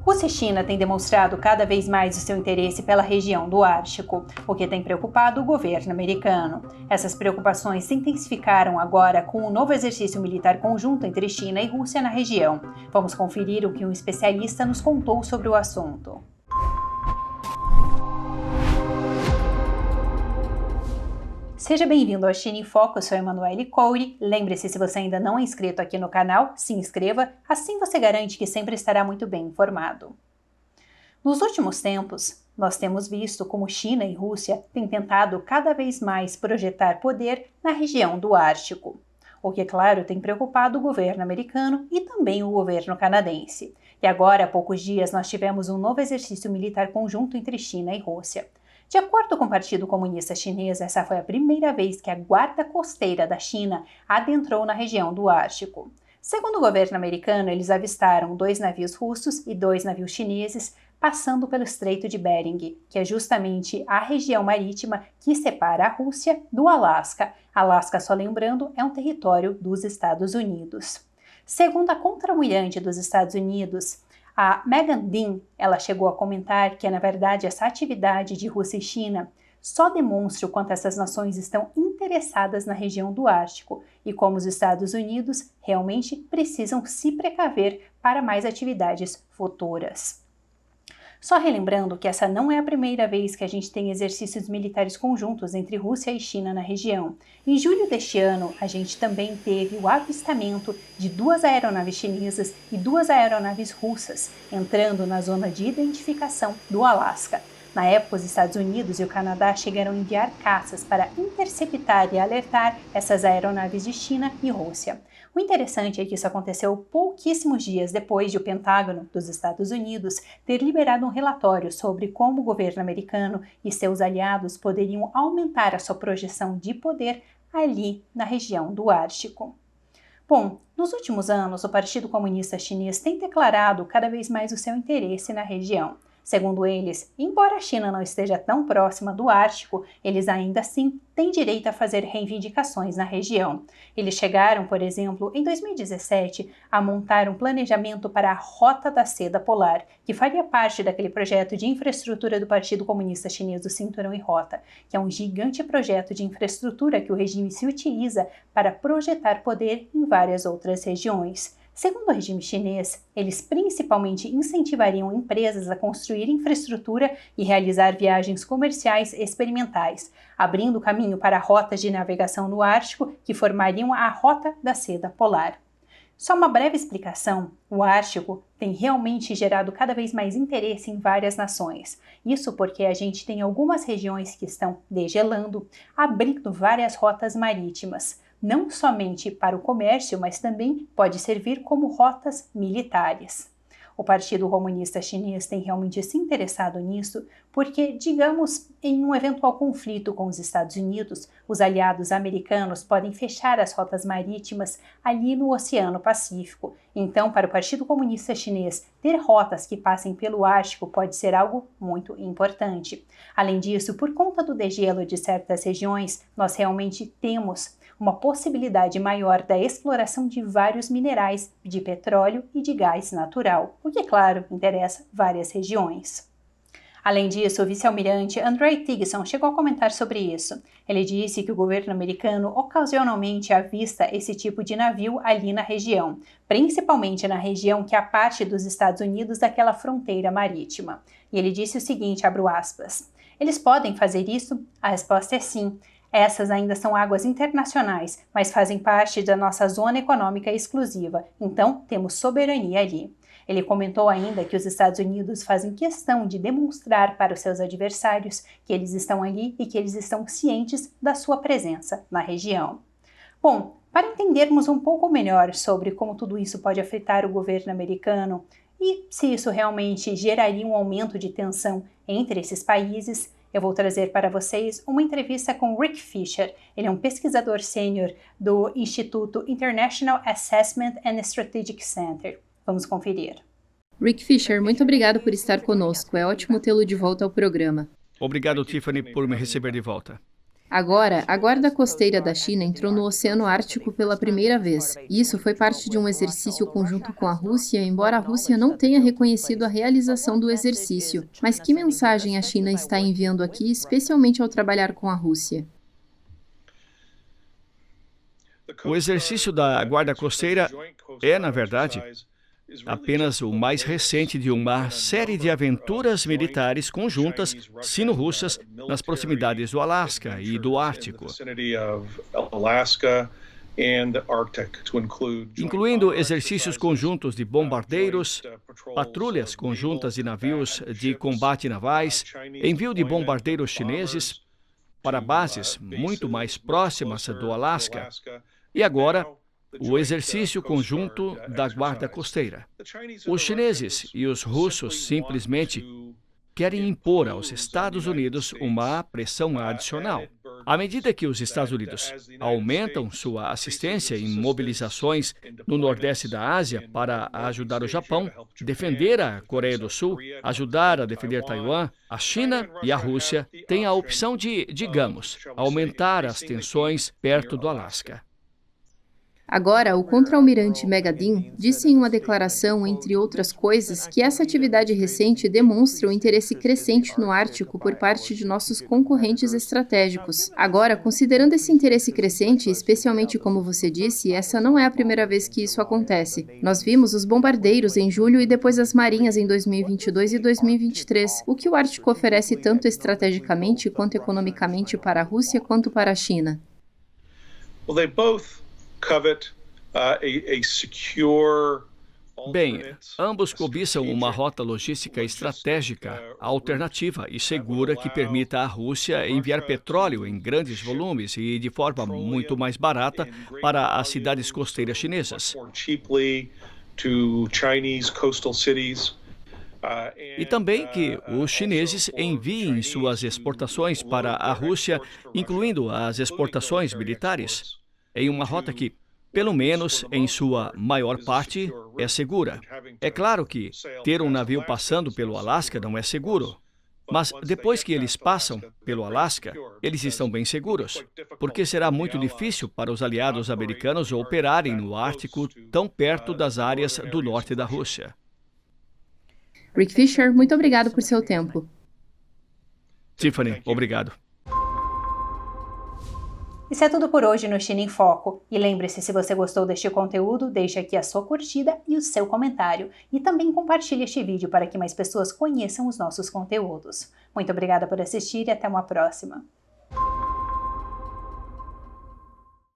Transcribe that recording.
Rússia e China têm demonstrado cada vez mais o seu interesse pela região do Ártico, o que tem preocupado o governo americano. Essas preocupações se intensificaram agora com o novo exercício militar conjunto entre China e Rússia na região. Vamos conferir o que um especialista nos contou sobre o assunto. Seja bem-vindo ao China em Foco, eu sou Emanuele Couri. Lembre-se, se você ainda não é inscrito aqui no canal, se inscreva, assim você garante que sempre estará muito bem informado. Nos últimos tempos, nós temos visto como China e Rússia têm tentado cada vez mais projetar poder na região do Ártico, o que, claro, tem preocupado o governo americano e também o governo canadense. E agora, há poucos dias, nós tivemos um novo exercício militar conjunto entre China e Rússia. De acordo com o Partido Comunista Chinês, essa foi a primeira vez que a Guarda Costeira da China adentrou na região do Ártico. Segundo o governo americano, eles avistaram 2 navios russos e 2 navios chineses passando pelo Estreito de Bering, que é justamente a região marítima que separa a Rússia do Alasca. Alasca, só lembrando, é um território dos Estados Unidos. Segundo a contra-almirante dos Estados Unidos, a Megan Dean, ela chegou a comentar que, na verdade, essa atividade de Rússia e China só demonstra o quanto essas nações estão interessadas na região do Ártico e como os Estados Unidos realmente precisam se precaver para mais atividades futuras. Só relembrando que essa não é a primeira vez que a gente tem exercícios militares conjuntos entre Rússia e China na região. Em julho deste ano, a gente também teve o avistamento de 2 aeronaves chinesas e 2 aeronaves russas entrando na zona de identificação do Alasca. Na época, os Estados Unidos e o Canadá chegaram a enviar caças para interceptar e alertar essas aeronaves de China e Rússia. O interessante é que isso aconteceu pouquíssimos dias depois de o Pentágono dos Estados Unidos ter liberado um relatório sobre como o governo americano e seus aliados poderiam aumentar a sua projeção de poder ali na região do Ártico. Bom, nos últimos anos, o Partido Comunista Chinês tem declarado cada vez mais o seu interesse na região. Segundo eles, embora a China não esteja tão próxima do Ártico, eles ainda assim têm direito a fazer reivindicações na região. Eles chegaram, por exemplo, em 2017, a montar um planejamento para a Rota da Seda Polar, que faria parte daquele projeto de infraestrutura do Partido Comunista Chinês do Cinturão e Rota, que é um gigante projeto de infraestrutura que o regime se utiliza para projetar poder em várias outras regiões. Segundo o regime chinês, eles principalmente incentivariam empresas a construir infraestrutura e realizar viagens comerciais experimentais, abrindo caminho para rotas de navegação no Ártico que formariam a Rota da Seda Polar. Só uma breve explicação, o Ártico tem realmente gerado cada vez mais interesse em várias nações. Isso porque a gente tem algumas regiões que estão degelando, abrindo várias rotas marítimas. Não somente para o comércio, mas também pode servir como rotas militares. O Partido Comunista Chinês tem realmente se interessado nisso porque, digamos, em um eventual conflito com os Estados Unidos, os aliados americanos podem fechar as rotas marítimas ali no Oceano Pacífico. Então, para o Partido Comunista Chinês, ter rotas que passem pelo Ártico pode ser algo muito importante. Além disso, por conta do degelo de certas regiões, nós realmente temos uma possibilidade maior da exploração de vários minerais de petróleo e de gás natural, o que, claro, interessa várias regiões. Além disso, o vice-almirante Andrei Tigson chegou a comentar sobre isso. Ele disse que o governo americano ocasionalmente avista esse tipo de navio ali na região, principalmente na região que é a parte dos Estados Unidos daquela fronteira marítima. E ele disse o seguinte, abro aspas, eles podem fazer isso? A resposta é sim. Essas ainda são águas internacionais, mas fazem parte da nossa zona econômica exclusiva, então temos soberania ali. Ele comentou ainda que os Estados Unidos fazem questão de demonstrar para os seus adversários que eles estão ali e que eles estão cientes da sua presença na região. Bom, para entendermos um pouco melhor sobre como tudo isso pode afetar o governo americano e se isso realmente geraria um aumento de tensão entre esses países, eu vou trazer para vocês uma entrevista com Rick Fisher. Ele é um pesquisador sênior do Instituto International Assessment and Strategic Center. Vamos conferir. Rick Fisher, muito obrigado por estar conosco. É ótimo tê-lo de volta ao programa. Obrigado, Tiffany, por me receber de volta. Agora, a Guarda Costeira da China entrou no Oceano Ártico pela primeira vez. Isso foi parte de um exercício conjunto com a Rússia, embora a Rússia não tenha reconhecido a realização do exercício. Mas que mensagem a China está enviando aqui, especialmente ao trabalhar com a Rússia? O exercício da Guarda Costeira é, na verdade, apenas o mais recente de uma série de aventuras militares conjuntas sino-russas nas proximidades do Alasca e do Ártico, incluindo exercícios conjuntos de bombardeiros, patrulhas conjuntas de navios de combate navais, envio de bombardeiros chineses para bases muito mais próximas do Alasca e agora o exercício conjunto da Guarda Costeira. Os chineses e os russos simplesmente querem impor aos Estados Unidos uma pressão adicional. À medida que os Estados Unidos aumentam sua assistência em mobilizações no Nordeste da Ásia para ajudar o Japão, defender a Coreia do Sul, ajudar a defender Taiwan, a China e a Rússia têm a opção de, digamos, aumentar as tensões perto do Alasca. Agora, o contra-almirante Megadin disse em uma declaração, entre outras coisas, que essa atividade recente demonstra o interesse crescente no Ártico por parte de nossos concorrentes estratégicos. Agora, considerando esse interesse crescente, especialmente como você disse, essa não é a primeira vez que isso acontece. Nós vimos os bombardeiros em julho e depois as marinhas em 2022 e 2023. O que o Ártico oferece tanto estrategicamente quanto economicamente para a Rússia quanto para a China? Bem, ambos cobiçam uma rota logística estratégica, alternativa e segura que permita à Rússia enviar petróleo em grandes volumes e de forma muito mais barata para as cidades costeiras chinesas. E também que os chineses enviem suas exportações para a Rússia, incluindo as exportações militares, em uma rota que, pelo menos em sua maior parte, é segura. É claro que ter um navio passando pelo Alasca não é seguro, mas depois que eles passam pelo Alasca, eles estão bem seguros, porque será muito difícil para os aliados americanos operarem no Ártico tão perto das áreas do norte da Rússia. Rick Fisher, muito obrigado por seu tempo. Tiffany, obrigado. Isso é tudo por hoje no China em Foco. E lembre-se, se você gostou deste conteúdo, deixe aqui a sua curtida e o seu comentário. E também compartilhe este vídeo para que mais pessoas conheçam os nossos conteúdos. Muito obrigada por assistir e até uma próxima.